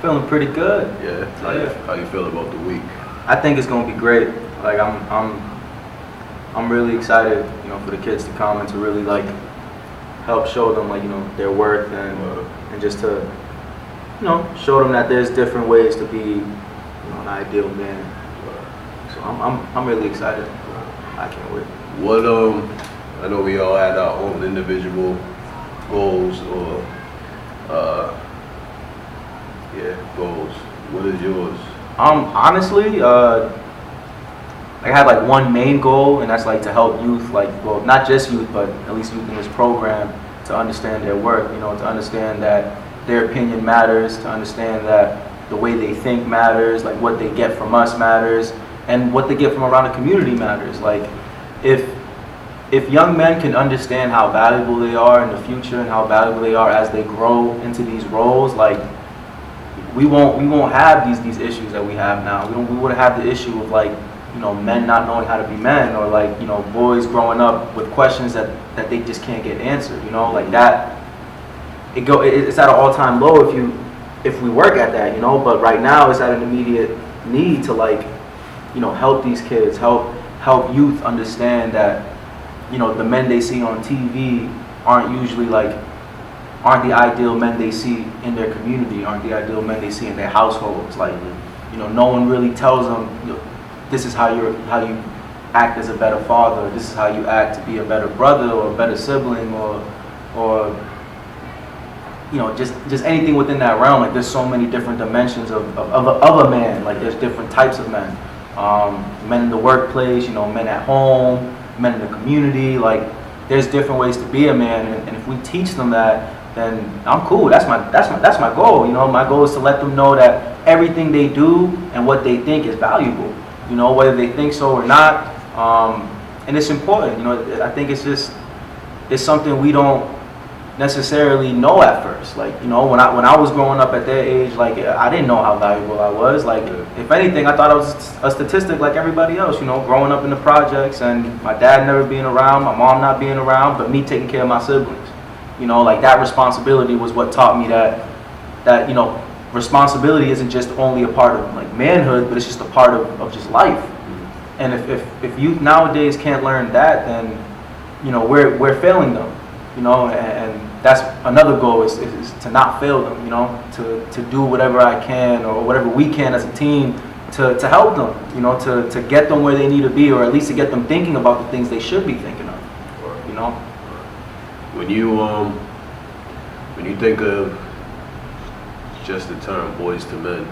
feeling pretty good. Yeah. How you feel about the week? I think it's gonna be great. Like I'm really excited, for the kids to come and to really like help show them like their worth and just to show them that there's different ways to be an ideal man. So I'm really excited. I can't wait. What I know we all had our own individual goals or goals. What is yours? Honestly, I have like one main goal, and that's like to help youth, not just youth, but at least youth in this program, to understand their worth, to understand that their opinion matters, to understand that the way they think matters, like what they get from us matters, and what they get from around the community matters. Like if young men can understand how valuable they are in the future and how valuable they are as they grow into these roles, like we won't have these issues that we have now. We wouldn't have the issue of like men not knowing how to be men, or like boys growing up with questions that they just can't get answered. Like that. It's at an all-time low if we work at that. But right now it's at an immediate need to like help these kids, help youth understand that the men they see on TV aren't the ideal men they see in their community, aren't the ideal men they see in their households. Like no one really tells them this is how you act as a better father, this is how you act to be a better brother or a better sibling or just anything within that realm. Like there's so many different dimensions of a man. Like there's different types of men. Men in the workplace, men at home, men in the community. Like there's different ways to be a man, and if we teach them that, then I'm cool. That's my goal. My goal is to let them know that everything they do and what they think is valuable. Whether they think so or not. And it's important. I think it's something we don't necessarily know at first. Like when I was growing up at their age, like I didn't know how valuable I was. Like if anything, I thought I was a statistic like everybody else. Growing up in the projects and my dad never being around, my mom not being around, but me taking care of my siblings. Like that responsibility was what taught me that responsibility isn't just only a part of like manhood, but it's just a part of just life. And if youth nowadays can't learn that, then we're failing them. And that's another goal is to not fail them. To do whatever I can or whatever we can as a team to help them. To get them where they need to be, or at least to get them thinking about the things they should be thinking of. When you think of just the term boys to men,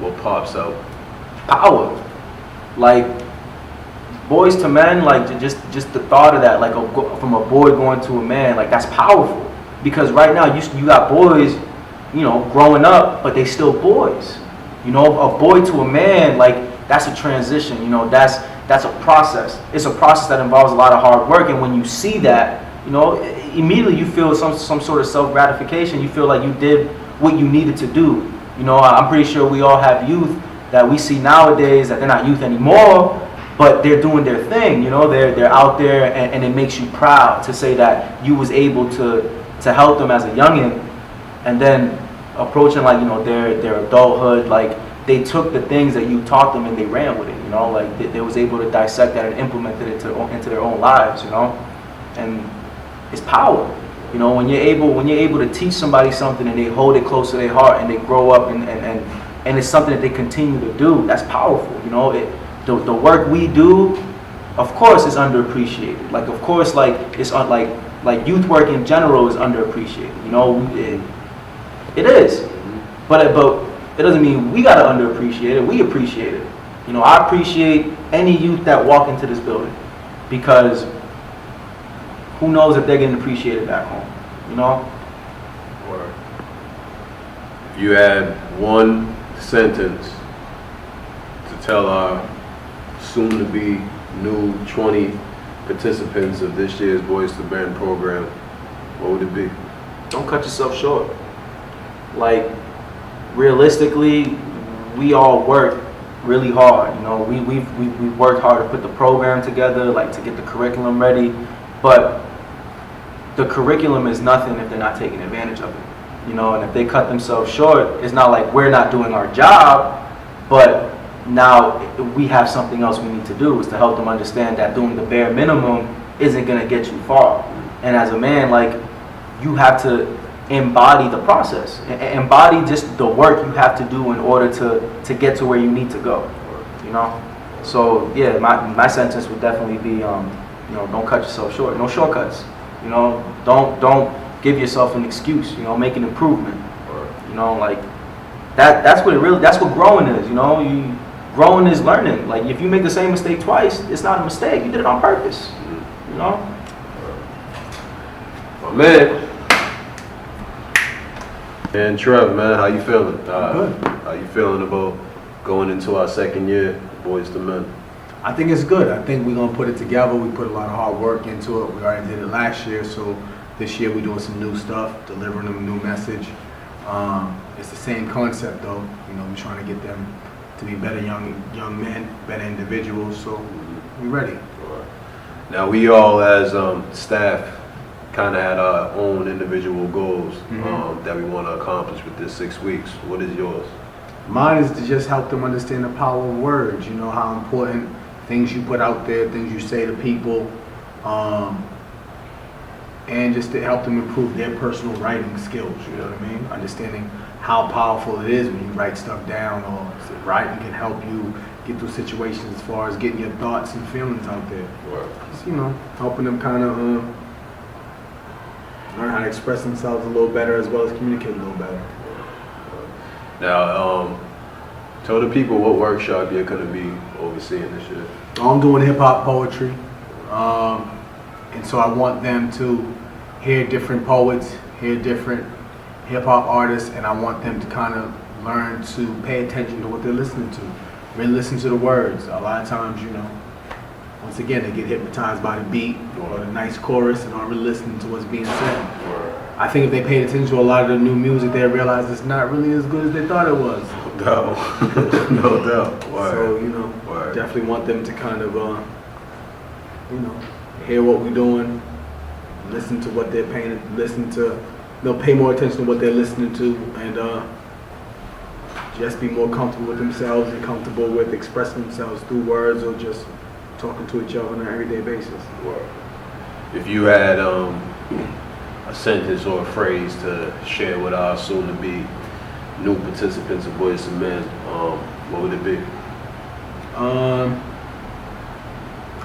what pops out? Power. Like boys to men, like just the thought of that, like from a boy going to a man, like that's powerful. Because right now you got boys, growing up, but they still boys. A boy to a man, like that's a transition. That's a process. It's a process that involves a lot of hard work, and when you see that, immediately you feel some sort of self-gratification. You feel like you did what you needed to do. I'm pretty sure we all have youth that we see nowadays that they're not youth anymore, but they're doing their thing. They're out there, and it makes you proud to say that you was able to help them as a youngin, and then approaching like their adulthood, like they took the things that you taught them and they ran with it. Like they was able to dissect that and implement it into their own lives. And it's power. When you're able to teach somebody something and they hold it close to their heart and they grow up and it's something that they continue to do, that's powerful. The work we do, of course, is underappreciated. Like of course, like it's like youth work in general is underappreciated. It is, but it doesn't mean we gotta underappreciate it. We appreciate it. I appreciate any youth that walk into this building, because who knows if they're getting appreciated back home, Or if you had one sentence to tell our soon-to-be new 20 participants of this year's Boys to Men program, what would it be? Don't cut yourself short. Like, realistically, we all work really hard. We've worked hard to put the program together, like to get the curriculum ready, but the curriculum is nothing if they're not taking advantage of it. you know, and if they cut themselves short, it's not like we're not doing our job, but now we have something else we need to do, is to help them understand that doing the bare minimum isn't going to get you far. And as a man, like, you have to embody the process, embody just the work you have to do in order to get to where you need to go, you know. So yeah, my sentence would definitely be, you know, don't cut yourself short. No shortcuts. You know, don't give yourself an excuse. You know, make an improvement. You know, like that's what it really. That's what growing is. You know, growing is learning. Like if you make the same mistake twice, it's not a mistake. You did it on purpose. You know. My man. And Trev, man, how you feeling? Good. How you feeling about going into our second year, Boys to Men? I think it's good. I think we're going to put it together. We put a lot of hard work into it. We already did it last year, so this year we're doing some new stuff, delivering them a new message. It's the same concept though. You know, we're trying to get them to be better young men, better individuals, so we're ready. Now we all as staff kind of had our own individual goals that we want to accomplish with this 6 weeks. What is yours? Mine is to just help them understand the power of words, you know, how important things you put out there, things you say to people, and just to help them improve their personal writing skills, you know what I mean? Understanding how powerful it is when you write stuff down, or writing can help you get through situations as far as getting your thoughts and feelings out there. Just, you know, helping them kind of learn how to express themselves a little better as well as communicate a little better. Now, tell the people what workshop you're going to be overseeing this year. I'm doing hip hop poetry, and so I want them to hear different poets, hear different hip hop artists, and I want them to kind of learn to pay attention to what they're listening to. Really listen to the words. A lot of times, you know, once again, they get hypnotized by the beat or the nice chorus and aren't really listening to what's being said. I think if they paid attention to a lot of the new music, they realize it's not really as good as they thought it was. No, no doubt. So, you know, definitely want them to kind of, you know, hear what we're doing, listen to what they're paying, they'll pay more attention to what they're listening to, and just be more comfortable with themselves and comfortable with expressing themselves through words or just talking to each other on an everyday basis. If you had a sentence or a phrase to share with our soon-to-be new participants of Boys to Men, what would it be?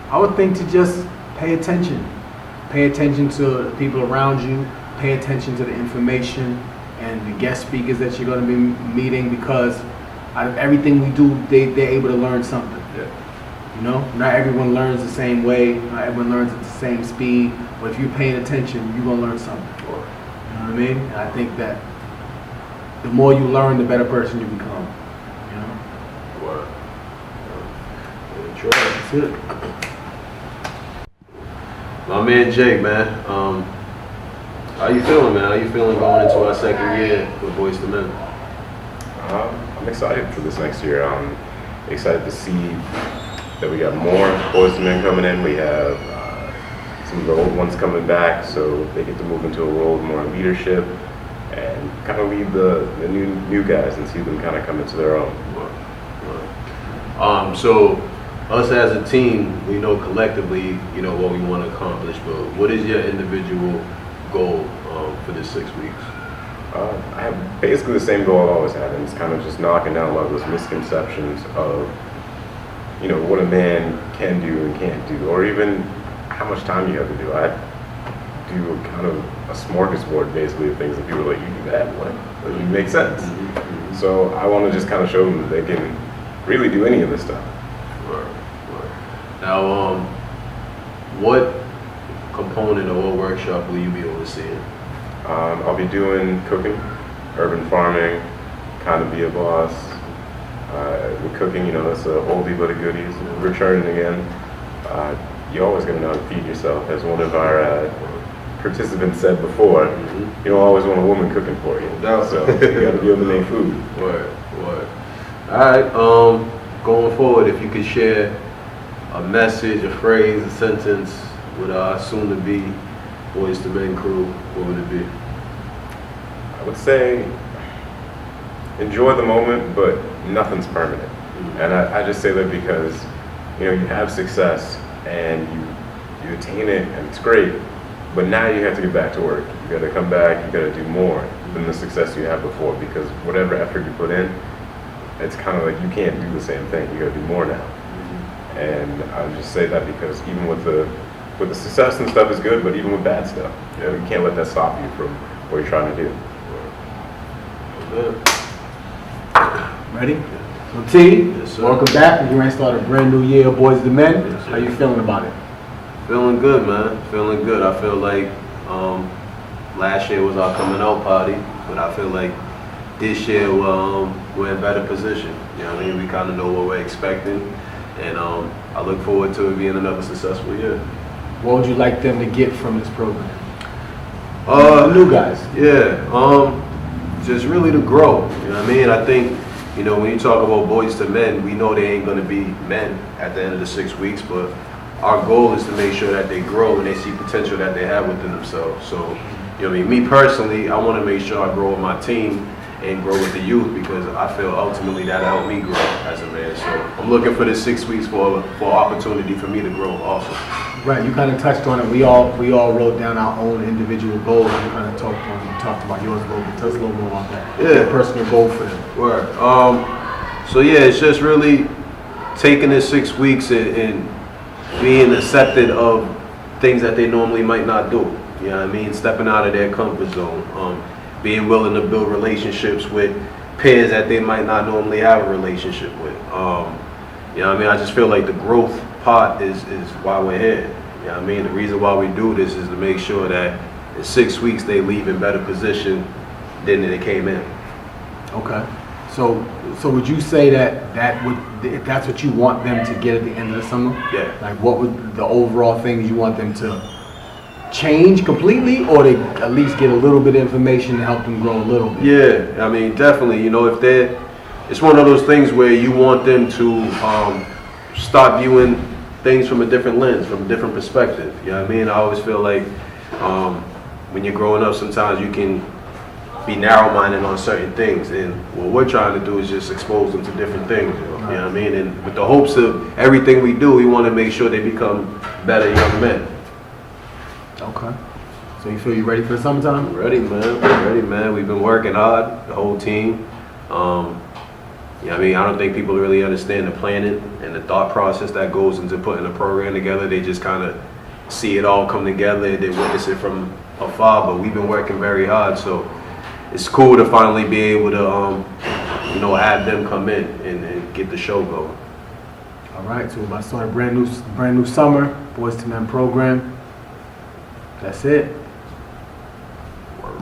I would think to just pay attention. Pay attention to the people around you. Pay attention to the information and the guest speakers that you're going to be meeting, because out of everything we do, they're able to learn something. Yeah. You know, not everyone learns the same way. Not everyone learns at the same speed. But if you're paying attention, you're going to learn something. You know what I mean? And I think that the more you learn, the better person you become. You know? That's it. My man Jake, man, how you feeling, man? How you feeling going into our second year with Boys to Men? I'm excited for this next year. I'm excited to see that we got more Boys to Men coming in. We have some of the old ones coming back, so they get to move into a role of more leadership and kind of lead the new guys and see them kind of come into their own. So us as a team, we know collectively, you know, what we want to accomplish, but what is your individual goal for this 6 weeks? I have basically the same goal I've always had, and it's kind of just knocking down a lot of those misconceptions of, you know, what a man can do and can't do, or even how much time you have to do. I do kind of a smorgasbord basically of things that people are like, you do that? What? That doesn't make sense. So I want to just kind of show them that they can really do any of this stuff. Now, what component or what workshop will you be overseeing? I'll be doing cooking, urban farming, kind of be a boss. With cooking, you know, that's a oldie but a goodie. Returning again. You always got to know how to feed yourself. As one of our participants said before, you don't always want a woman cooking for you. So you got to be able to make food. Word. All right. Going forward, if you could share a message, a phrase, a sentence with our soon-to-be Boys to Men crew, what would it be? I would say enjoy the moment, but nothing's permanent. And I just say that because, you know, you have success and you attain it and it's great, but now you have to get back to work. You gotta come back, you gotta do more than the success you had before, because whatever effort you put in, it's kind of like you can't do the same thing. You gotta do more now. And I would just say that because even with the success and stuff is good, but even with bad stuff, you know, you can't let that stop you from what you're trying to do. Ready? So T, Yes, sir. welcome back. We're going to start a brand new year of Boys to Men. Yes, sir. How you feeling about it? Feeling good, man. Feeling good. I feel like last year was our coming out party, but I feel like this year we're in better position. You know what I mean? We kind of know what we're expecting, and I look forward to it being another successful year. What would you like them to get from this program? The new guys. Yeah, just really to grow. You know what I mean? I think, you know, when you talk about boys to men, we know they ain't gonna be men at the end of the 6 weeks, but our goal is to make sure that they grow and they see potential that they have within themselves. So, you know what I mean? Me personally, I want to make sure I grow with my team and grow with the youth, because I feel ultimately that'll help me grow as a man. So I'm looking for this 6 weeks for opportunity for me to grow also. Right, you kind of touched on it. We all wrote down our own individual goals. You kind of talked about yours a little bit. Tell us a little more about that. Yeah. Your personal goal for them. Word. So yeah, it's just really taking this 6 weeks and being accepted of things that they normally might not do. You know what I mean? Stepping out of their comfort zone. Being willing to build relationships with peers that they might not normally have a relationship with. You know what I mean? I just feel like the growth part is why we're here. You know what I mean? The reason why we do this is to make sure that in 6 weeks they leave in better position than they came in. Okay. So would you say that would, if that's what you want them to get at the end of the summer? Yeah. Like, what would the overall things you want them to change completely, or they at least get a little bit of information to help them grow a little bit? Yeah, I mean, definitely. You know, it's one of those things where you want them to start viewing things from a different lens, from a different perspective. You know what I mean? I always feel like when you're growing up, sometimes you can be narrow-minded on certain things, and what we're trying to do is just expose them to different things. You know what I mean? And with the hopes of everything we do, we want to make sure they become better young men. Okay. So you feel you ready for the summertime? Ready, man. Ready, man. We've been working hard, the whole team. You know what I mean? I don't think people really understand the planning and the thought process that goes into putting a program together. They just kind of see it all come together. They witness it from afar, but we've been working very hard. So it's cool to finally be able to, you know, have them come in and get the show going. All right. So we're about to start a brand new summer Boys to Men program. That's it.